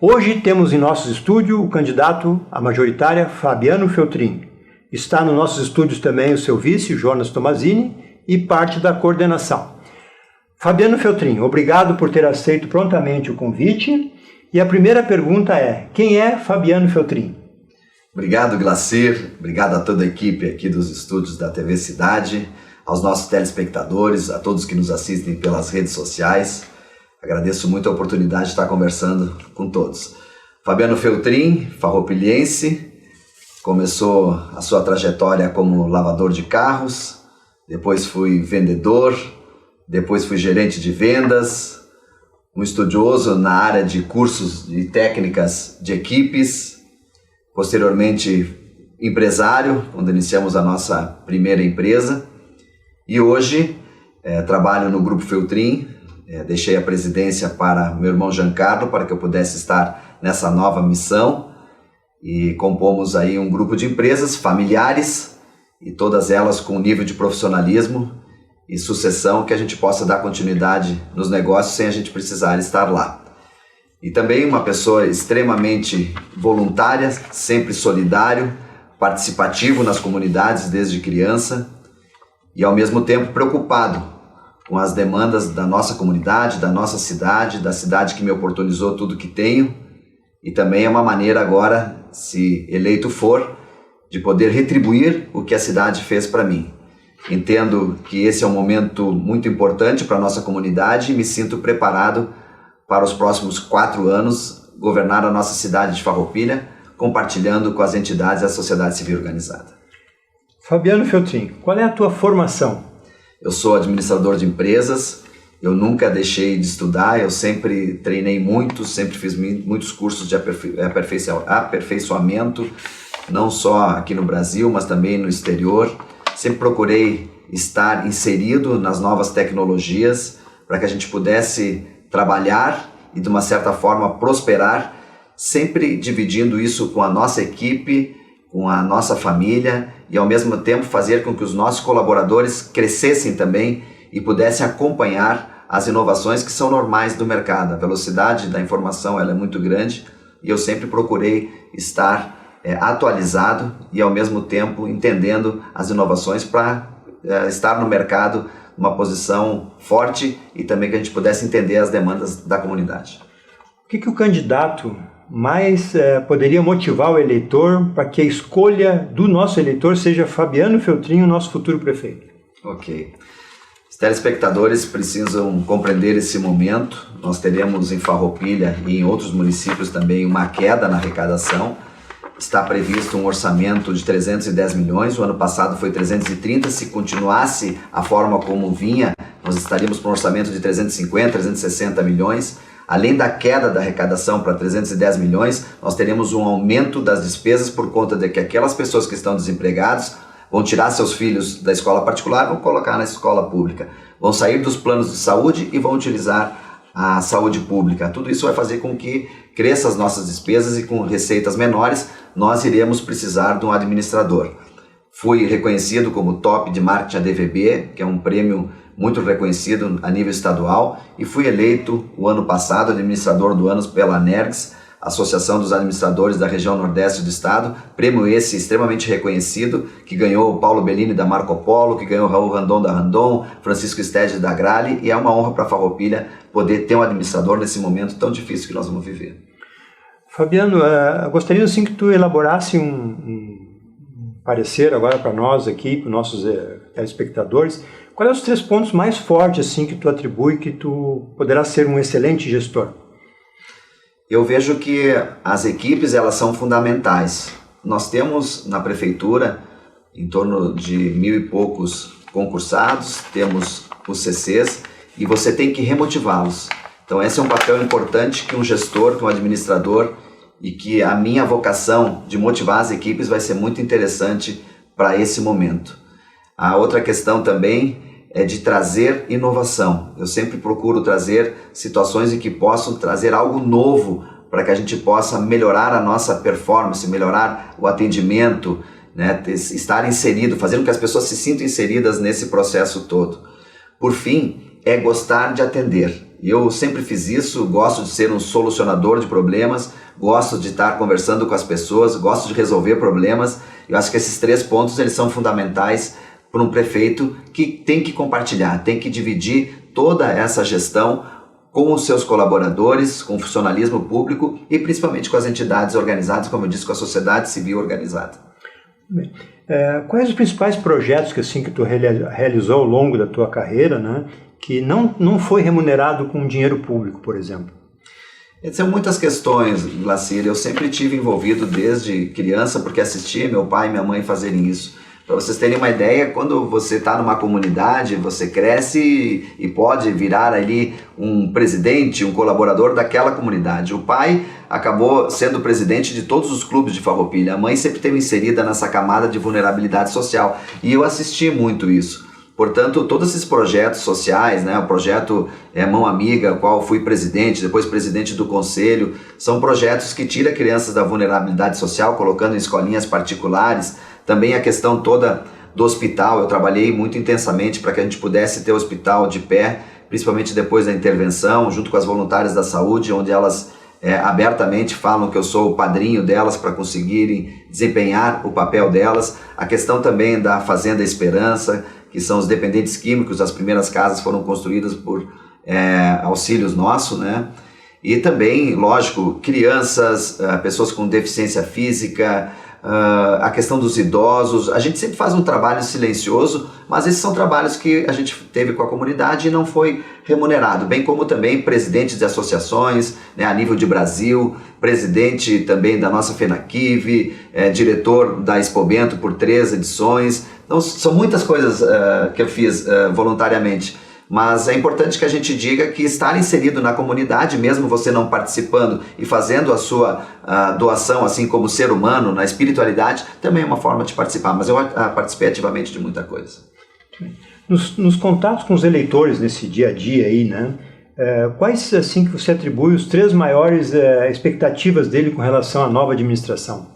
Hoje temos em nosso estúdio o candidato à majoritária Fabiano Feltrin. Está nos nossos estúdios também o seu vice, Jonas Tomazini, e parte da coordenação. Fabiano Feltrin, obrigado por ter aceito prontamente o convite. E a primeira pergunta é: quem é Fabiano Feltrin? Obrigado, Glacir. Obrigado a toda a equipe aqui dos estúdios da TV Cidade, aos nossos telespectadores, a todos que nos assistem pelas redes sociais. Agradeço muito a oportunidade de estar conversando com todos. Fabiano Feltrin, farroupilhense, começou a sua trajetória como lavador de carros, depois fui vendedor, depois fui gerente de vendas, um estudioso na área de cursos e técnicas de equipes, posteriormente empresário, quando iniciamos a nossa primeira empresa, e hoje trabalho no Grupo Feltrin. Deixei a presidência para meu irmão Giancarlo para que eu pudesse estar nessa nova missão e compomos aí um grupo de empresas familiares e todas elas com um nível de profissionalismo e sucessão que a gente possa dar continuidade nos negócios sem a gente precisar estar lá. E também uma pessoa extremamente voluntária, sempre solidário, participativo nas comunidades desde criança e ao mesmo tempo preocupado com as demandas da nossa comunidade, da nossa cidade, da cidade que me oportunizou tudo que tenho, e também é uma maneira agora, se eleito for, de poder retribuir o que a cidade fez para mim. Entendo que esse é um momento muito importante para a nossa comunidade e me sinto preparado para os próximos 4 anos governar a nossa cidade de Farroupilha, compartilhando com as entidades da sociedade civil organizada. Fabiano Feltrin, qual é a tua formação? Eu sou administrador de empresas, eu nunca deixei de estudar, eu sempre treinei muito, sempre fiz muitos cursos de aperfeiçoamento, não só aqui no Brasil, mas também no exterior. Sempre procurei estar inserido nas novas tecnologias para que a gente pudesse trabalhar e, de uma certa forma, prosperar, sempre dividindo isso com a nossa equipe, com a nossa família e ao mesmo tempo fazer com que os nossos colaboradores crescessem também e pudessem acompanhar as inovações que são normais do mercado. A velocidade da informação ela é muito grande e eu sempre procurei estar atualizado e ao mesmo tempo entendendo as inovações para estar no mercado numa posição forte e também que a gente pudesse entender as demandas da comunidade. O que o candidato mais poderia motivar o eleitor para que a escolha do nosso eleitor seja Fabiano Feltrin, o nosso futuro prefeito? Ok. Os telespectadores precisam compreender esse momento. Nós teremos em Farroupilha e em outros municípios também uma queda na arrecadação. Está previsto um orçamento de 310 milhões, o ano passado foi 330, se continuasse a forma como vinha, nós estaríamos com um orçamento de 350, 360 milhões. Além da queda da arrecadação para 310 milhões, nós teremos um aumento das despesas por conta de que aquelas pessoas que estão desempregadas vão tirar seus filhos da escola particular e vão colocar na escola pública. Vão sair dos planos de saúde e vão utilizar a saúde pública. Tudo isso vai fazer com que cresça as nossas despesas e com receitas menores nós iremos precisar de um administrador. Fui reconhecido como top de marketing ADVB, que é um prêmio muito reconhecido a nível estadual, e fui eleito o ano passado administrador do ano pela ANERGS, Associação dos Administradores da Região Nordeste do Estado, prêmio esse extremamente reconhecido, que ganhou o Paulo Bellini da Marco Polo, que ganhou o Raul Randon da Randon, Francisco Stege da Grale, e é uma honra para a Farroupilha poder ter um administrador nesse momento tão difícil que nós vamos viver. Fabiano, gostaria assim que tu elaborasse um parecer agora para nós aqui, para os nossos telespectadores. Quais são os 3 pontos mais fortes assim, que tu atribui que tu poderá ser um excelente gestor? Eu vejo que as equipes elas são fundamentais. Nós temos na prefeitura em torno de 1.000 e poucos concursados, temos os CCs e você tem que remotivá-los. Então esse é um papel importante que um gestor, que um administrador e que a minha vocação de motivar as equipes vai ser muito interessante para esse momento. A outra questão também é de trazer inovação. Eu sempre procuro trazer situações em que possam trazer algo novo para que a gente possa melhorar a nossa performance, melhorar o atendimento, né? Estar inserido, fazendo com que as pessoas se sintam inseridas nesse processo todo. Por fim, é gostar de atender. Eu sempre fiz isso, gosto de ser um solucionador de problemas, gosto de estar conversando com as pessoas, gosto de resolver problemas. Eu acho que esses 3 pontos eles são fundamentais para um prefeito que tem que compartilhar, tem que dividir toda essa gestão com os seus colaboradores, com o funcionalismo público e principalmente com as entidades organizadas, como eu disse, com a sociedade civil organizada. Bem, quais os principais projetos que tu realizou ao longo da tua carreira, né, que não foi remunerado com dinheiro público, por exemplo? São muitas questões, Glacir. Eu sempre tive envolvido desde criança, porque assistia meu pai e minha mãe fazerem isso. Para vocês terem uma ideia, quando você está numa comunidade, você cresce e pode virar ali um presidente, um colaborador daquela comunidade. O pai acabou sendo presidente de todos os clubes de Farroupilha. A mãe sempre esteve inserida nessa camada de vulnerabilidade social e eu assisti muito isso. Portanto, todos esses projetos sociais, né, o projeto Mão Amiga, qual fui presidente, depois presidente do conselho, são projetos que tiram crianças da vulnerabilidade social, colocando em escolinhas particulares. Também a questão toda do hospital, eu trabalhei muito intensamente para que a gente pudesse ter o hospital de pé, principalmente depois da intervenção, junto com as voluntárias da saúde, onde elas abertamente falam que eu sou o padrinho delas para conseguirem desempenhar o papel delas. A questão também da Fazenda Esperança, que são os dependentes químicos, as primeiras casas foram construídas por auxílios nossos, né? E também, lógico, crianças, pessoas com deficiência física, a questão dos idosos. A gente sempre faz um trabalho silencioso, mas esses são trabalhos que a gente teve com a comunidade e não foi remunerado, bem como também presidente de associações, né, a nível de Brasil, presidente também da nossa FENAQUIV, diretor da Expobento por 3 edições. Então são muitas coisas que eu fiz voluntariamente. Mas é importante que a gente diga que estar inserido na comunidade, mesmo você não participando e fazendo a sua doação, assim como ser humano, na espiritualidade, também é uma forma de participar. Mas eu participei ativamente de muita coisa. Nos contatos com os eleitores nesse dia a dia aí, né? Quais, assim, que você atribui os 3 maiores expectativas dele com relação à nova administração?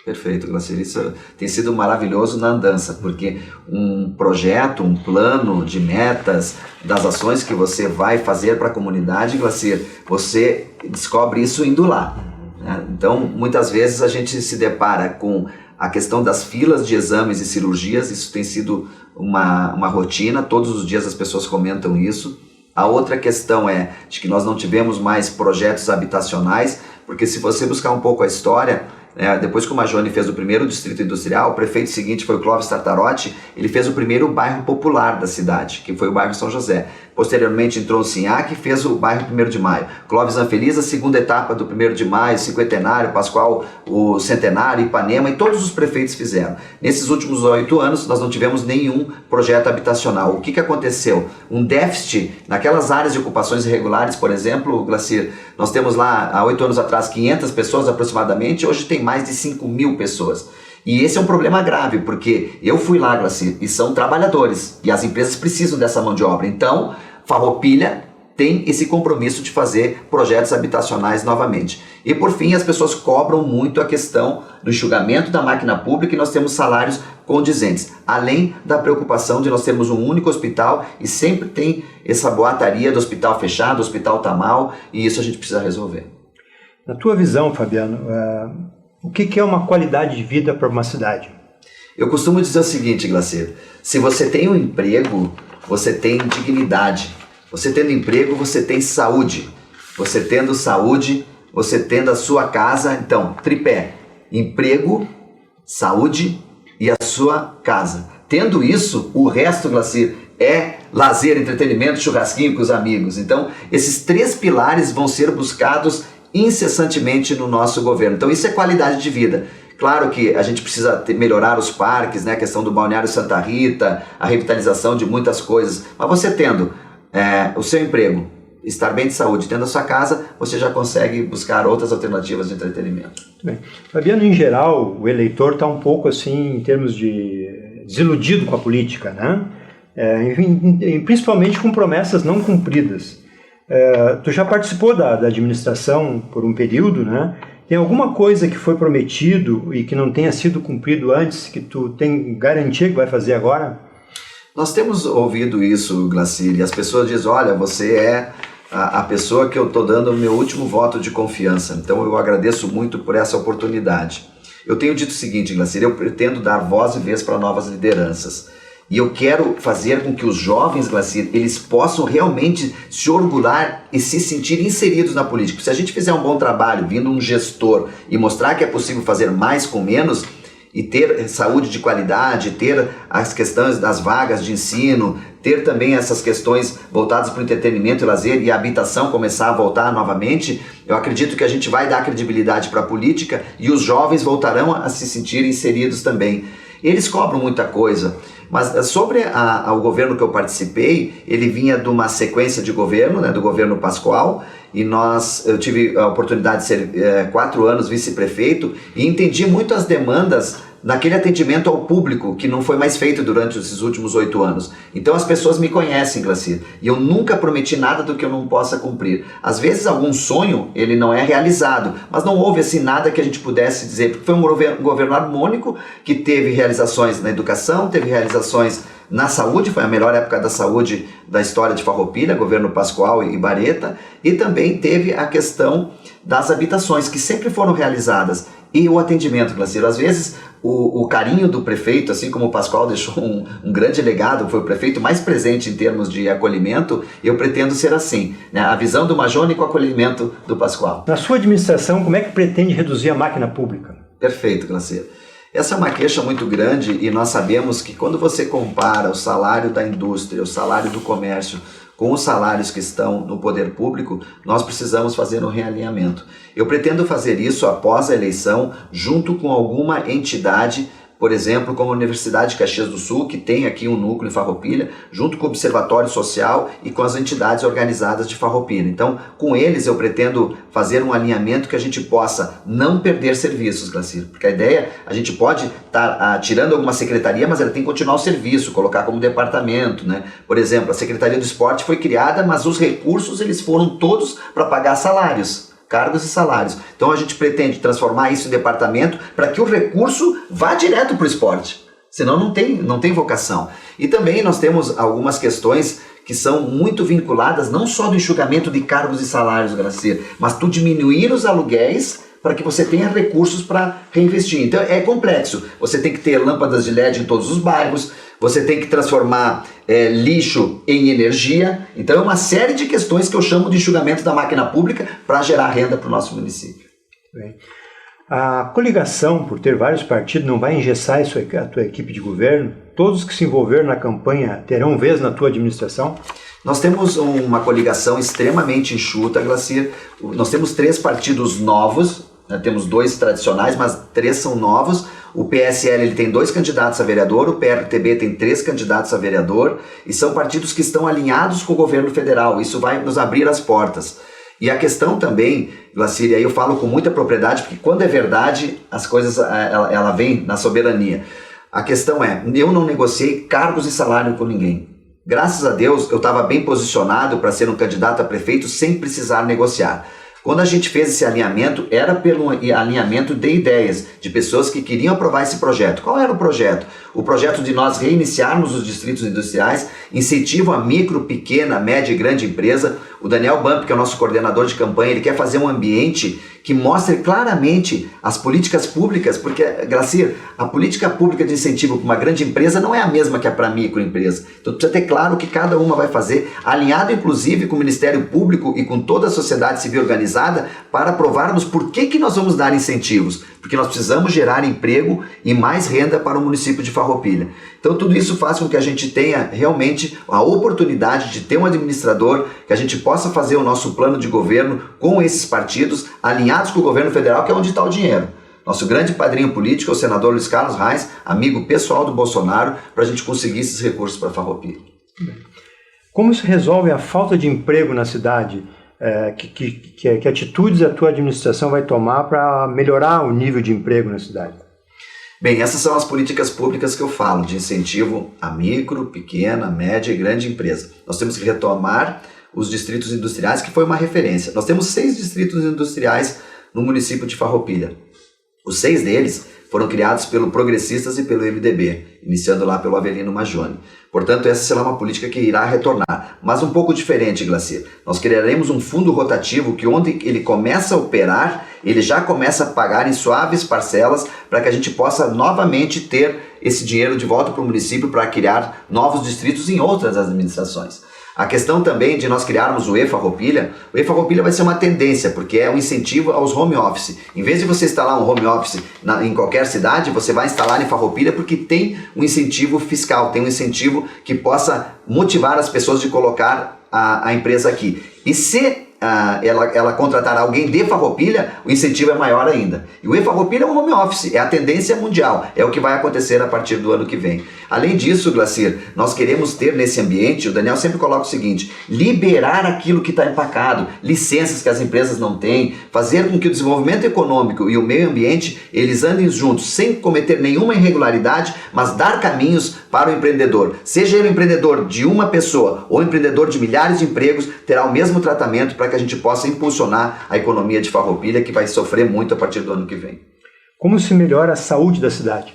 Perfeito, Glacir. Isso tem sido maravilhoso na andança, porque um projeto, um plano de metas, das ações que você vai fazer para a comunidade, Glacir, você descobre isso indo lá, né? Então, muitas vezes a gente se depara com a questão das filas de exames e cirurgias. Isso tem sido uma rotina, todos os dias as pessoas comentam isso. A outra questão é de que nós não tivemos mais projetos habitacionais, porque se você buscar um pouco a história, depois que o Majone fez o primeiro distrito industrial, o prefeito seguinte foi o Clóvis Tartarotti, ele fez o primeiro bairro popular da cidade, que foi o bairro São José. Posteriormente entrou o Sinhac e fez o bairro 1º de Maio. Clóvis Anfeliz, a segunda etapa do 1º de Maio, Cinquentenário, Pascoal, o Centenário, Ipanema, e todos os prefeitos fizeram. Nesses últimos 8 anos, nós não tivemos nenhum projeto habitacional. O que aconteceu? Um déficit naquelas áreas de ocupações irregulares, por exemplo, Glacir, nós temos lá, há 8 anos atrás, 500 pessoas aproximadamente, hoje tem mais de 5.000 pessoas. E esse é um problema grave, porque eu fui lá, Glacir, e são trabalhadores, e as empresas precisam dessa mão de obra. Então, Farroupilha tem esse compromisso de fazer projetos habitacionais novamente. E por fim, as pessoas cobram muito a questão do enxugamento da máquina pública, e nós temos salários condizentes, além da preocupação de nós termos um único hospital, e sempre tem essa boataria do hospital fechado, o hospital tá mal, e isso a gente precisa resolver. Na tua visão, Fabiano, o que é uma qualidade de vida para uma cidade? Eu costumo dizer o seguinte, Glacir, se você tem um emprego, você tem dignidade. Você tendo emprego, você tem saúde. Você tendo saúde, você tendo a sua casa. Então, tripé: emprego, saúde e a sua casa. Tendo isso, o resto, Glacir, é lazer, entretenimento, churrasquinho com os amigos. Então, esses 3 pilares vão ser buscados incessantemente no nosso governo. Então, isso é qualidade de vida. Claro que a gente precisa melhorar os parques, né? A questão do Balneário Santa Rita, a revitalização de muitas coisas. Mas você tendo o seu emprego, estar bem de saúde, tendo a sua casa, você já consegue buscar outras alternativas de entretenimento. Muito bem. Fabiano, em geral, o eleitor está um pouco assim, em termos de desiludido com a política, né? Principalmente com promessas não cumpridas. Tu já participou da administração por um período, né? Tem alguma coisa que foi prometido e que não tenha sido cumprido antes, que tu tem garantia que vai fazer agora? Nós temos ouvido isso, Glacir, e as pessoas dizem, olha, você é a pessoa que eu estou dando o meu último voto de confiança. Então eu agradeço muito por essa oportunidade. Eu tenho dito o seguinte, Glacir, eu pretendo dar voz e vez para novas lideranças. E eu quero fazer com que os jovens, Glacir, eles possam realmente se orgulhar e se sentir inseridos na política. Se a gente fizer um bom trabalho, vindo um gestor e mostrar que é possível fazer mais com menos, e ter saúde de qualidade, ter as questões das vagas de ensino, ter também essas questões voltadas para o entretenimento e lazer e a habitação começar a voltar novamente, eu acredito que a gente vai dar credibilidade para a política e os jovens voltarão a se sentir inseridos também. Eles cobram muita coisa, mas sobre o governo que eu participei, ele vinha de uma sequência de governo, né, do governo Pascoal, e eu tive a oportunidade de ser 4 anos vice-prefeito e entendi muito as demandas naquele atendimento ao público que não foi mais feito durante esses últimos 8 anos. Então as pessoas me conhecem, Glacir, e eu nunca prometi nada do que eu não possa cumprir. Às vezes algum sonho ele não é realizado, mas não houve assim nada que a gente pudesse dizer, porque foi um governo harmônico que teve realizações na educação, teve realizações na saúde, foi a melhor época da saúde da história de Farroupilha, governo Pascoal e Bareta, e também teve a questão das habitações, que sempre foram realizadas, e o atendimento, Glacir. Às vezes o carinho do prefeito, assim como o Pascoal deixou um grande legado, foi o prefeito mais presente em termos de acolhimento, eu pretendo ser assim, né? A visão do Majone com o acolhimento do Pascoal. Na sua administração, como é que pretende reduzir a máquina pública? Perfeito, Glacir. Essa é uma queixa muito grande e nós sabemos que quando você compara o salário da indústria, o salário do comércio com os salários que estão no poder público, nós precisamos fazer um realinhamento. Eu pretendo fazer isso após a eleição, junto com alguma entidade, por exemplo, como a Universidade de Caxias do Sul, que tem aqui um núcleo em Farroupilha, junto com o Observatório Social e com as entidades organizadas de Farroupilha. Então, com eles eu pretendo fazer um alinhamento que a gente possa não perder serviços, Glacir, porque a ideia, a gente pode estar tirando alguma secretaria, mas ela tem que continuar o serviço, colocar como departamento, né? Por exemplo, a Secretaria do Esporte foi criada, mas os recursos eles foram todos para pagar salários. Cargos e salários. Então a gente pretende transformar isso em departamento para que o recurso vá direto para o esporte. Senão não tem vocação. E também nós temos algumas questões que são muito vinculadas não só do enxugamento de cargos e salários, Glacir, mas tu diminuir os aluguéis para que você tenha recursos para reinvestir. Então é complexo. Você tem que ter lâmpadas de LED em todos os bairros, você tem que transformar lixo em energia. Então é uma série de questões que eu chamo de enxugamento da máquina pública para gerar renda para o nosso município. Bem, a coligação, por ter vários partidos, não vai engessar a tua equipe de governo? Todos que se envolveram na campanha terão vez na tua administração? Nós temos uma coligação extremamente enxuta, Glacir. Nós temos 3 partidos novos, né? Temos 2 tradicionais, mas 3 são novos. O PSL ele tem 2 candidatos a vereador, o PRTB tem 3 candidatos a vereador, e são partidos que estão alinhados com o governo federal. Isso vai nos abrir as portas. E a questão também, Glacir, e aí eu falo com muita propriedade, porque quando é verdade, as coisas ela vem na soberania. A questão é, eu não negociei cargos e salário com ninguém. Graças a Deus, eu estava bem posicionado para ser um candidato a prefeito sem precisar negociar. Quando a gente fez esse alinhamento, era pelo alinhamento de ideias, de pessoas que queriam aprovar esse projeto. Qual era o projeto? O projeto de nós reiniciarmos os distritos industriais, incentivo a micro, pequena, média e grande empresa. O Daniel Bump, que é o nosso coordenador de campanha, ele quer fazer um ambiente que mostre claramente as políticas públicas, porque, Glacir, a política pública de incentivo para uma grande empresa não é a mesma que a para microempresa. Então precisa ter claro o que cada uma vai fazer, alinhado inclusive com o Ministério Público e com toda a sociedade civil organizada, para provarmos por que nós vamos dar incentivos. Porque nós precisamos gerar emprego e mais renda para o município de Farroupilha. Então tudo isso faz com que a gente tenha realmente a oportunidade de ter um administrador, que a gente possa fazer o nosso plano de governo com esses partidos, alinhados com o governo federal, que é onde está o dinheiro. Nosso grande padrinho político é o senador Luiz Carlos Reis, amigo pessoal do Bolsonaro, para a gente conseguir esses recursos para Farroupilha. Como isso resolve a falta de emprego na cidade? Que atitudes a tua administração vai tomar para melhorar o nível de emprego na cidade? Bem, essas são as políticas públicas que eu falo, de incentivo a micro, pequena, média e grande empresa. Nós temos que retomar os distritos industriais, que foi uma referência. Nós temos 6 distritos industriais no município de Farroupilha. Os 6 deles foram criados pelo Progressistas e pelo MDB, iniciando lá pelo Avelino Majoni. Portanto, essa será uma política que irá retornar, mas um pouco diferente, Glacir. Nós criaremos um fundo rotativo que, onde ele começa a operar, ele já começa a pagar em suaves parcelas para que a gente possa novamente ter esse dinheiro de volta para o município para criar novos distritos em outras administrações. A questão também de nós criarmos o E-Farroupilha, o E-Farroupilha vai ser uma tendência, porque é um incentivo aos home office. Em vez de você instalar um home office em qualquer cidade, você vai instalar em Farroupilha porque tem um incentivo fiscal, tem um incentivo que possa motivar as pessoas de colocar a empresa aqui. E se ela contratar alguém de Farroupilha, o incentivo é maior ainda. E o E-Farroupilha é um home office, é a tendência mundial, é o que vai acontecer a partir do ano que vem. Além disso, Glacir, nós queremos ter nesse ambiente, o Daniel sempre coloca o seguinte, liberar aquilo que está empacado, licenças que as empresas não têm, fazer com que o desenvolvimento econômico e o meio ambiente, eles andem juntos, sem cometer nenhuma irregularidade, mas dar caminhos para o empreendedor. Seja ele um empreendedor de uma pessoa ou empreendedor de milhares de empregos, terá o mesmo tratamento para que a gente possa impulsionar a economia de Farroupilha, que vai sofrer muito a partir do ano que vem. Como se melhora a saúde da cidade?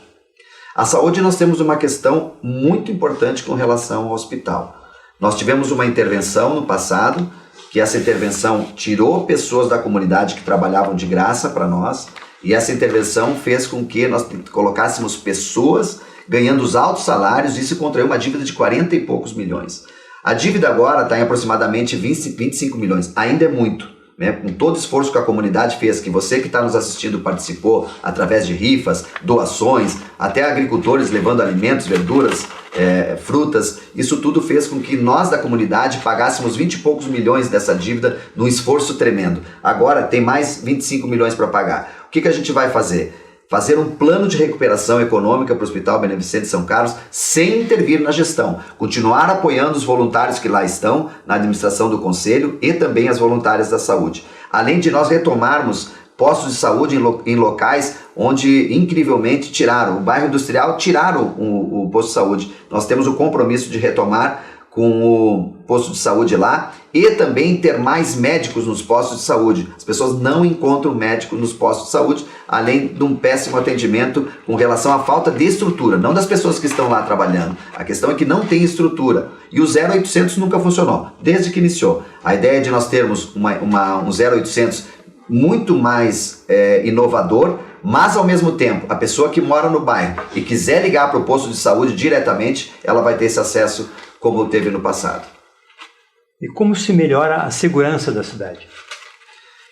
A saúde, nós temos uma questão muito importante com relação ao hospital. Nós tivemos uma intervenção no passado, que essa intervenção tirou pessoas da comunidade que trabalhavam de graça para nós, e essa intervenção fez com que nós colocássemos pessoas ganhando os altos salários, e isso contraiu uma dívida de 40 e poucos milhões. A dívida agora está em aproximadamente 25 milhões, ainda é muito, né? Com todo o esforço que a comunidade fez, que você que está nos assistindo participou através de rifas, doações, até agricultores levando alimentos, verduras, frutas, isso tudo fez com que nós da comunidade pagássemos 20 e poucos milhões dessa dívida num esforço tremendo. Agora tem mais 25 milhões para pagar. O que a gente vai fazer? Fazer um plano de recuperação econômica para o Hospital Beneficente São Carlos sem intervir na gestão. Continuar apoiando os voluntários que lá estão, na administração do Conselho e também as voluntárias da saúde. Além de nós retomarmos postos de saúde em locais onde, incrivelmente, tiraram. O bairro industrial tiraram o posto de saúde. Nós temos o compromisso de retomar com o posto de saúde lá e também ter mais médicos nos postos de saúde. As pessoas não encontram médico nos postos de saúde, além de um péssimo atendimento com relação à falta de estrutura, não das pessoas que estão lá trabalhando. A questão é que não tem estrutura. E o 0800 nunca funcionou, desde que iniciou. A ideia de nós termos um 0800 muito mais inovador, mas ao mesmo tempo, a pessoa que mora no bairro e quiser ligar para o posto de saúde diretamente, ela vai ter esse acesso como teve no passado. E como se melhora a segurança da cidade?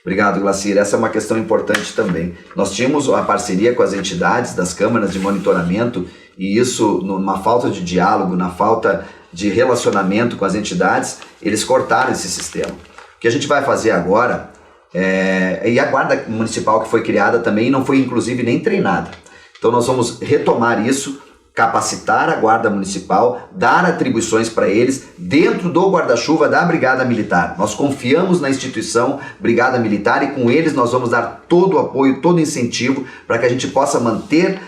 Obrigado, Glacir. Essa é uma questão importante também. Nós tínhamos uma parceria com as entidades das câmaras de monitoramento e isso, numa falta de diálogo, na falta de relacionamento com as entidades, eles cortaram esse sistema. O que a gente vai fazer agora, e a guarda municipal que foi criada também não foi inclusive nem treinada. Então nós vamos retomar isso, capacitar a guarda municipal, dar atribuições para eles dentro do guarda-chuva da Brigada Militar. Nós confiamos na instituição Brigada Militar e com eles nós vamos dar todo o apoio, todo o incentivo para que a gente possa manter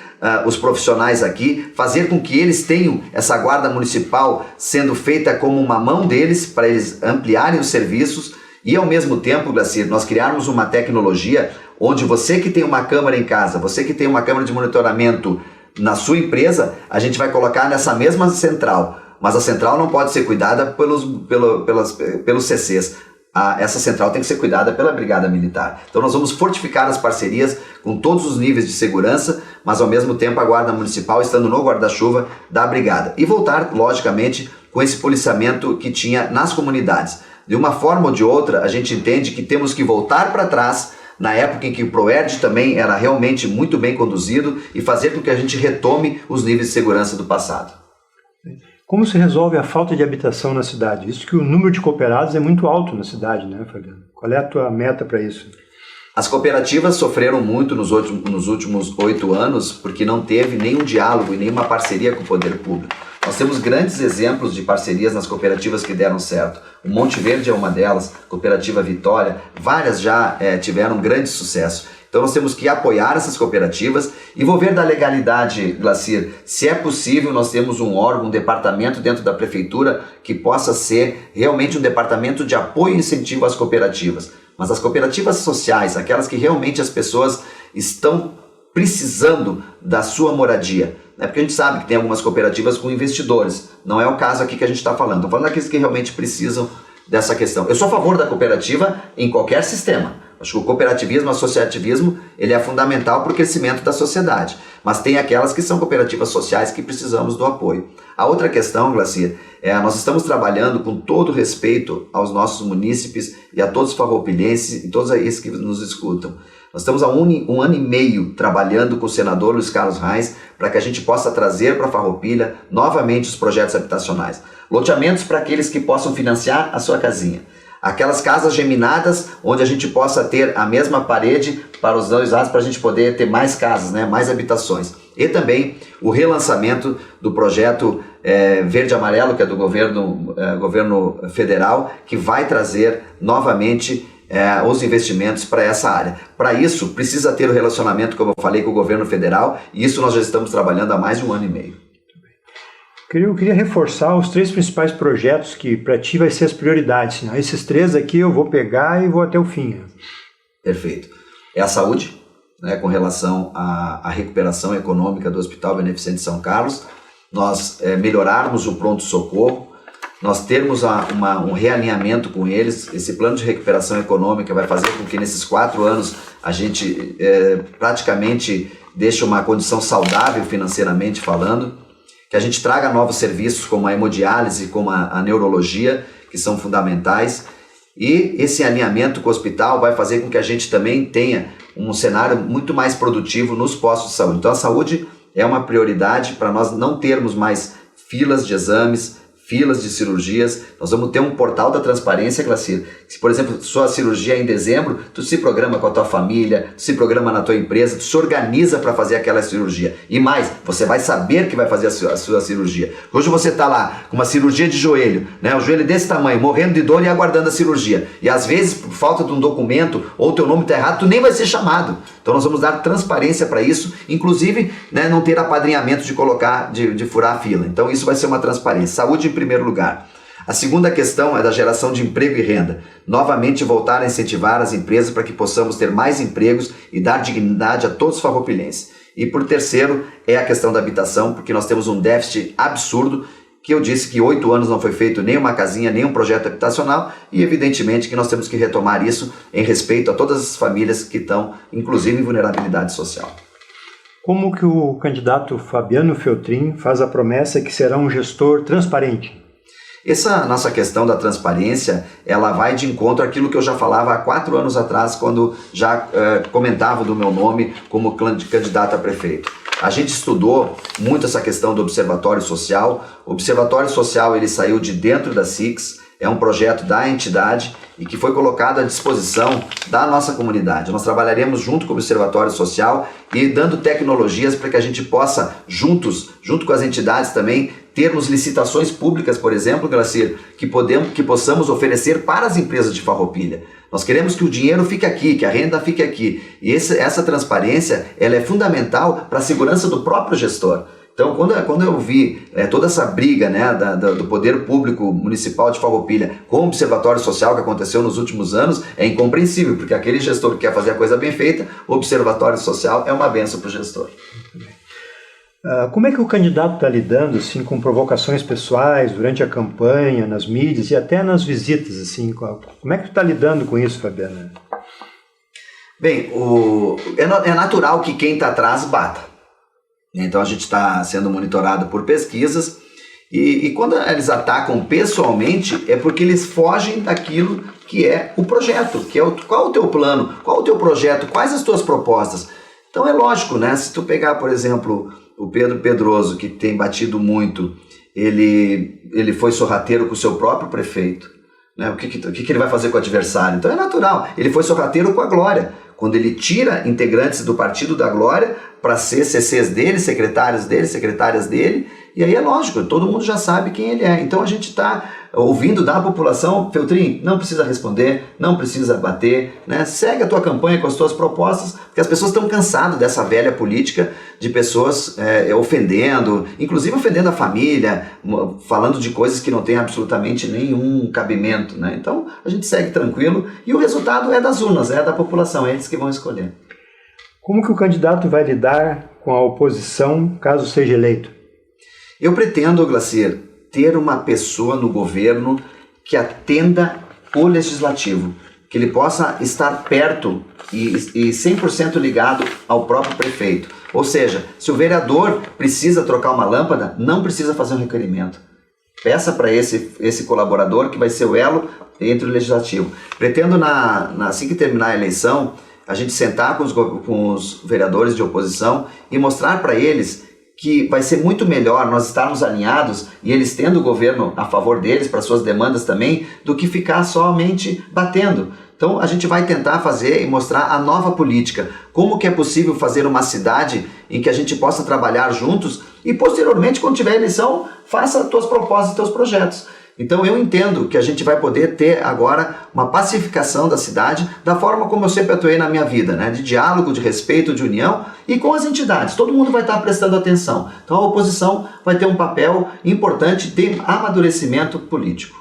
os profissionais aqui, fazer com que eles tenham essa guarda municipal sendo feita como uma mão deles, para eles ampliarem os serviços e ao mesmo tempo, Glacir, nós criarmos uma tecnologia onde você que tem uma câmera em casa, você que tem uma câmera de monitoramento na sua empresa, a gente vai colocar nessa mesma central, mas a central não pode ser cuidada pelos CCs. Essa central tem que ser cuidada pela Brigada Militar. Então nós vamos fortificar as parcerias com todos os níveis de segurança, mas ao mesmo tempo a Guarda Municipal estando no guarda-chuva da Brigada. E voltar, logicamente, com esse policiamento que tinha nas comunidades. De uma forma ou de outra, a gente entende que temos que voltar para trás, na época em que o ProERD também era realmente muito bem conduzido e fazer com que a gente retome os níveis de segurança do passado. Como se resolve a falta de habitação na cidade? Visto que o número de cooperados é muito alto na cidade, né, Fabiano? Qual é a tua meta para isso? As cooperativas sofreram muito nos últimos 8 anos porque não teve nenhum diálogo e nenhuma parceria com o poder público. Nós temos grandes exemplos de parcerias nas cooperativas que deram certo. O Monte Verde é uma delas, Cooperativa Vitória, várias já tiveram grande sucesso. Então nós temos que apoiar essas cooperativas e vou ver da legalidade, Glacir, se é possível nós temos um órgão, um departamento dentro da prefeitura que possa ser realmente um departamento de apoio e incentivo às cooperativas. Mas as cooperativas sociais, aquelas que realmente as pessoas estão precisando da sua moradia. Porque a gente sabe que tem algumas cooperativas com investidores. Não é o caso aqui que a gente está falando. Estou falando daqueles que realmente precisam dessa questão. Eu sou a favor da cooperativa em qualquer sistema. Acho que o cooperativismo, o associativismo, ele é fundamental para o crescimento da sociedade. Mas tem aquelas que são cooperativas sociais que precisamos do apoio. A outra questão, Glacir, nós estamos trabalhando com todo respeito aos nossos munícipes e a todos os farroupilhenses e todos esses que nos escutam. Nós estamos há um ano e meio trabalhando com o senador Luiz Carlos Reis para que a gente possa trazer para a Farroupilha novamente os projetos habitacionais. Loteamentos para aqueles que possam financiar a sua casinha. Aquelas casas geminadas onde a gente possa ter a mesma parede para os dois lados para a gente poder ter mais casas, né? Mais habitações. E também o relançamento do projeto Verde e Amarelo, que é do governo federal, que vai trazer novamente os investimentos para essa área. Para isso, precisa ter o relacionamento, como eu falei, com o governo federal, e isso nós já estamos trabalhando há mais de 1 ano e meio. Eu queria reforçar os 3 principais projetos que para ti vai ser as prioridades. Né? Esses 3 aqui eu vou pegar e vou até o fim. Perfeito. É a saúde, né, com relação à recuperação econômica do Hospital Beneficente São Carlos, nós melhorarmos o pronto-socorro, nós termos um realinhamento com eles. Esse plano de recuperação econômica vai fazer com que nesses 4 anos a gente praticamente deixe uma condição saudável financeiramente falando, que a gente traga novos serviços como a hemodiálise, como a neurologia, que são fundamentais, e esse alinhamento com o hospital vai fazer com que a gente também tenha um cenário muito mais produtivo nos postos de saúde. Então a saúde é uma prioridade para nós não termos mais filas de exames, filas de cirurgias. Nós vamos ter um portal da transparência, Glacir. Se, por exemplo, sua cirurgia é em dezembro, tu se programa com a tua família, tu se programa na tua empresa, tu se organiza para fazer aquela cirurgia. E mais, você vai saber que vai fazer a sua cirurgia. Hoje você está lá com uma cirurgia de joelho, né? O joelho desse tamanho, morrendo de dor e aguardando a cirurgia. E às vezes, por falta de um documento ou teu nome está errado, tu nem vai ser chamado. Então nós vamos dar transparência para isso, inclusive, né, não ter apadrinhamento de colocar, de furar a fila. Então isso vai ser uma transparência. Saúde em primeiro lugar. A segunda questão é da geração de emprego e renda. Novamente voltar a incentivar as empresas para que possamos ter mais empregos e dar dignidade a todos os farroupilhenses. E por terceiro é a questão da habitação, porque nós temos um déficit absurdo, que eu disse que 8 anos não foi feito nem uma casinha, nem um projeto habitacional, e evidentemente que nós temos que retomar isso em respeito a todas as famílias que estão, inclusive, em vulnerabilidade social. Como que o candidato Fabiano Feltrin faz a promessa que será um gestor transparente? Essa nossa questão da transparência, ela vai de encontro àquilo que eu já falava há 4 anos atrás, quando já comentava do meu nome como candidato a prefeito. A gente estudou muito essa questão do Observatório Social. O Observatório Social ele saiu de dentro da SIX, é um projeto da entidade e que foi colocado à disposição da nossa comunidade. Nós trabalharemos junto com o Observatório Social e dando tecnologias para que a gente possa, junto com as entidades também, termos licitações públicas, por exemplo, Glacir, que possamos oferecer para as empresas de Farroupilha. Nós queremos que o dinheiro fique aqui, que a renda fique aqui. E essa transparência ela é fundamental para a segurança do próprio gestor. Então, quando eu vi toda essa briga, né, do poder público municipal de Farroupilha com o Observatório Social que aconteceu nos últimos anos, é incompreensível, porque aquele gestor que quer fazer a coisa bem feita, o Observatório Social é uma benção para o gestor. Como é que o candidato está lidando assim, com provocações pessoais durante a campanha, nas mídias e até nas visitas? Assim, como é que tu está lidando com isso, Fabiano? Bem, é natural que quem está atrás bata. Então a gente está sendo monitorado por pesquisas e quando eles atacam pessoalmente é porque eles fogem daquilo que é o projeto, que é qual o teu plano, qual o teu projeto, quais as tuas propostas. Então é lógico, né? Se tu pegar, por exemplo, o Pedro Pedroso, que tem batido muito, ele foi sorrateiro com o seu próprio prefeito. Né? O que ele vai fazer com o adversário? Então é natural, ele foi sorrateiro com a Glória. Quando ele tira integrantes do Partido da Glória para ser CCs dele, secretários dele, secretárias dele, e aí é lógico, todo mundo já sabe quem ele é. Então a gente está ouvindo da população, Feltrin, não precisa responder, não precisa bater, né? Segue a tua campanha com as tuas propostas, porque as pessoas estão cansadas dessa velha política de pessoas ofendendo, inclusive ofendendo a família, falando de coisas que não têm absolutamente nenhum cabimento, né? Então a gente segue tranquilo e o resultado é das urnas, é da população, é eles que vão escolher. Como que o candidato vai lidar com a oposição caso seja eleito? Eu pretendo, Glacir, ter uma pessoa no governo que atenda o legislativo, que ele possa estar perto e 100% ligado ao próprio prefeito. Ou seja, se o vereador precisa trocar uma lâmpada, não precisa fazer um requerimento. Peça para esse colaborador que vai ser o elo entre o legislativo. Pretendo, assim que terminar a eleição, a gente sentar com os vereadores de oposição e mostrar para eles que vai ser muito melhor nós estarmos alinhados e eles tendo o governo a favor deles, para suas demandas também, do que ficar somente batendo. Então a gente vai tentar fazer e mostrar a nova política, como que é possível fazer uma cidade em que a gente possa trabalhar juntos e posteriormente, quando tiver eleição, faça as tuas propostas e teus projetos. Então eu entendo que a gente vai poder ter agora uma pacificação da cidade da forma como eu sempre atuei na minha vida, né? De diálogo, de respeito, de união e com as entidades. Todo mundo vai estar prestando atenção. Então a oposição vai ter um papel importante de amadurecimento político.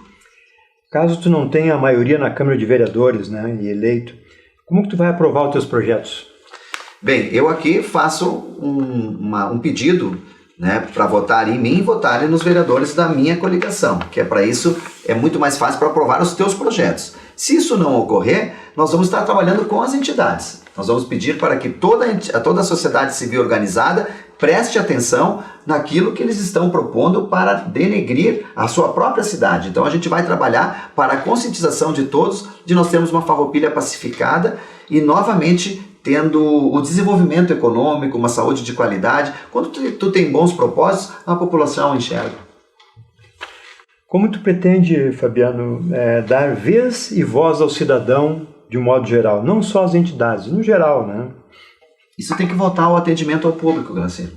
Caso tu não tenha a maioria na Câmara de Vereadores, né, e eleito, como que tu vai aprovar os teus projetos? Bem, eu aqui faço um pedido, né, para votar em mim e votarem nos vereadores da minha coligação, que é para isso, é muito mais fácil para aprovar os teus projetos. Se isso não ocorrer, nós vamos estar trabalhando com as entidades. Nós vamos pedir para que toda a sociedade civil organizada preste atenção naquilo que eles estão propondo para denegrir a sua própria cidade. Então a gente vai trabalhar para a conscientização de todos, de nós termos uma Farroupilha pacificada e novamente tendo o desenvolvimento econômico, uma saúde de qualidade. Quando tu tem bons propósitos, a população enxerga. Como tu pretende, Fabiano, dar vez e voz ao cidadão de um modo geral, não só às entidades, no geral, né? Isso tem que voltar ao atendimento ao público, Graciela.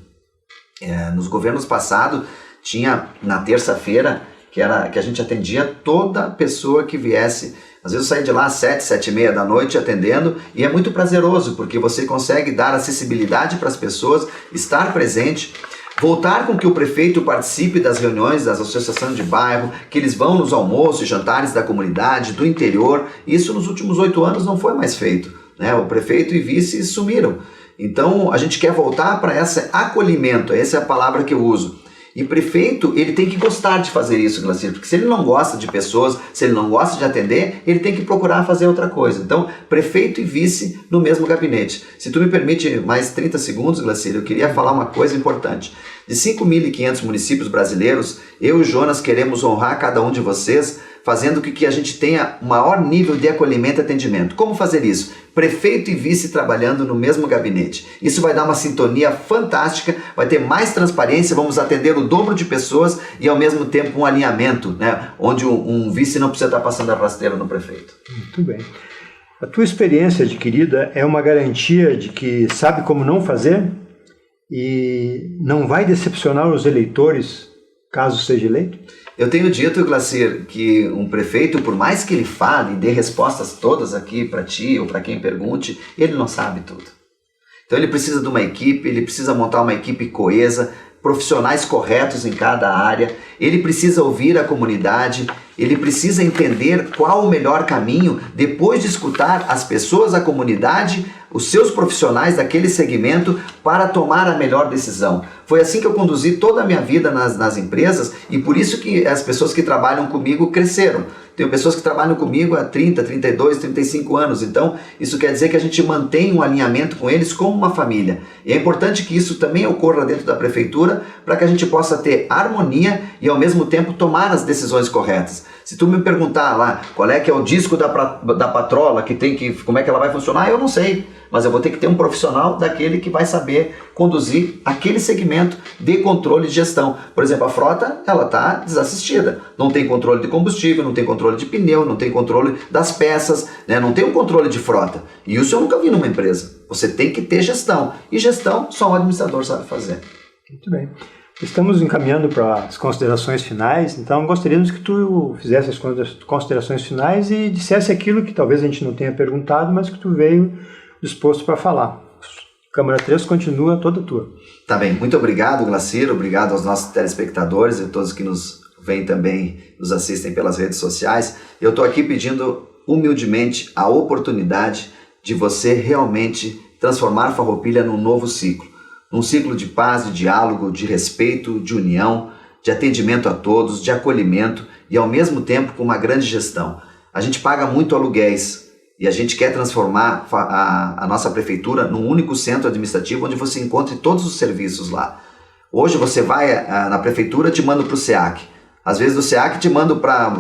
Nos governos passados, tinha na terça-feira que a gente atendia toda pessoa que viesse. Às vezes eu saía de lá às 7, 7h30 da noite atendendo e é muito prazeroso, porque você consegue dar acessibilidade para as pessoas, estar presente, voltar com que o prefeito participe das reuniões das associações de bairro, que eles vão nos almoços e jantares da comunidade, do interior. Isso nos últimos 8 anos não foi mais feito, né? O prefeito e vice sumiram. Então a gente quer voltar para esse acolhimento, essa é a palavra que eu uso. E prefeito, ele tem que gostar de fazer isso, Glacir, porque se ele não gosta de pessoas, se ele não gosta de atender, ele tem que procurar fazer outra coisa. Então, prefeito e vice no mesmo gabinete. Se tu me permite mais 30 segundos, Glacir, eu queria falar uma coisa importante. De 5.500 municípios brasileiros, eu e o Jonas queremos honrar cada um de vocês, fazendo com que a gente tenha maior nível de acolhimento e atendimento. Como fazer isso? Prefeito e vice trabalhando no mesmo gabinete. Isso vai dar uma sintonia fantástica, vai ter mais transparência, vamos atender o dobro de pessoas e ao mesmo tempo um alinhamento, né? Onde um vice não precisa estar passando a rasteira no prefeito. Muito bem. A tua experiência adquirida é uma garantia de que sabe como não fazer e não vai decepcionar os eleitores caso seja eleito? Eu tenho dito, Glacir, que um prefeito, por mais que ele fale e dê respostas todas aqui para ti ou para quem pergunte, ele não sabe tudo. Então ele precisa de uma equipe, ele precisa montar uma equipe coesa, profissionais corretos em cada área, ele precisa ouvir a comunidade, ele precisa entender qual o melhor caminho depois de escutar as pessoas, a comunidade, os seus profissionais daquele segmento para tomar a melhor decisão. Foi assim que eu conduzi toda a minha vida nas empresas e por isso que as pessoas que trabalham comigo cresceram. Tenho pessoas que trabalham comigo há 30, 32, 35 anos, então isso quer dizer que a gente mantém um alinhamento com eles como uma família. E é importante que isso também ocorra dentro da prefeitura para que a gente possa ter harmonia e ao mesmo tempo tomar as decisões corretas. Se tu me perguntar lá qual é que é o disco da patrola, como é que ela vai funcionar, eu não sei. Mas eu vou ter que ter um profissional daquele que vai saber conduzir aquele segmento de controle de gestão. Por exemplo, a frota, ela está desassistida. Não tem controle de combustível, não tem controle de pneu, não tem controle das peças, né? Não tem um controle de frota. E isso eu nunca vi numa empresa. Você tem que ter gestão. E gestão só um administrador sabe fazer. Muito bem. Estamos encaminhando para as considerações finais, então gostaríamos que tu fizesse as considerações finais e dissesse aquilo que talvez a gente não tenha perguntado, mas que tu veio disposto para falar. Câmara 3 continua toda tua. Tá bem, muito obrigado, Glacir, obrigado aos nossos telespectadores e todos que nos vêm também, nos assistem pelas redes sociais. Eu estou aqui pedindo humildemente a oportunidade de você realmente transformar Farroupilha num novo ciclo. Num ciclo de paz, de diálogo, de respeito, de união, de atendimento a todos, de acolhimento e ao mesmo tempo com uma grande gestão. A gente paga muito aluguéis e a gente quer transformar a nossa prefeitura num único centro administrativo onde você encontre todos os serviços lá. Hoje você vai na prefeitura, te manda para o SEAC. Às vezes do SEAC te manda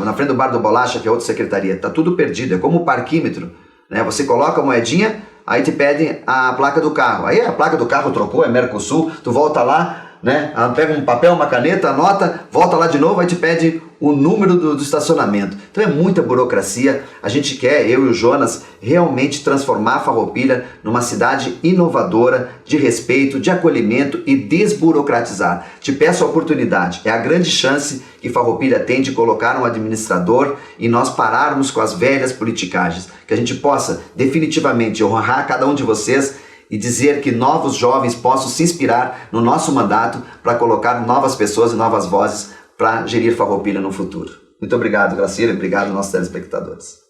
na frente do Bar do Bolacha, que é outra secretaria. Está tudo perdido, é como o parquímetro, né? Você coloca a moedinha, aí te pedem a placa do carro. Aí a placa do carro trocou, é Mercosul, tu volta lá, né? Pega um papel, uma caneta, anota, volta lá de novo, aí te pede o número do estacionamento. Então é muita burocracia. A gente quer, eu e o Jonas, realmente transformar Farroupilha numa cidade inovadora, de respeito, de acolhimento e desburocratizar. Te peço a oportunidade, é a grande chance que Farroupilha tem de colocar um administrador e nós pararmos com as velhas politicagens. Que a gente possa definitivamente honrar cada um de vocês e dizer que novos jovens possam se inspirar no nosso mandato para colocar novas pessoas e novas vozes para gerir Farroupilha no futuro. Muito obrigado, Graciela, e obrigado aos nossos telespectadores.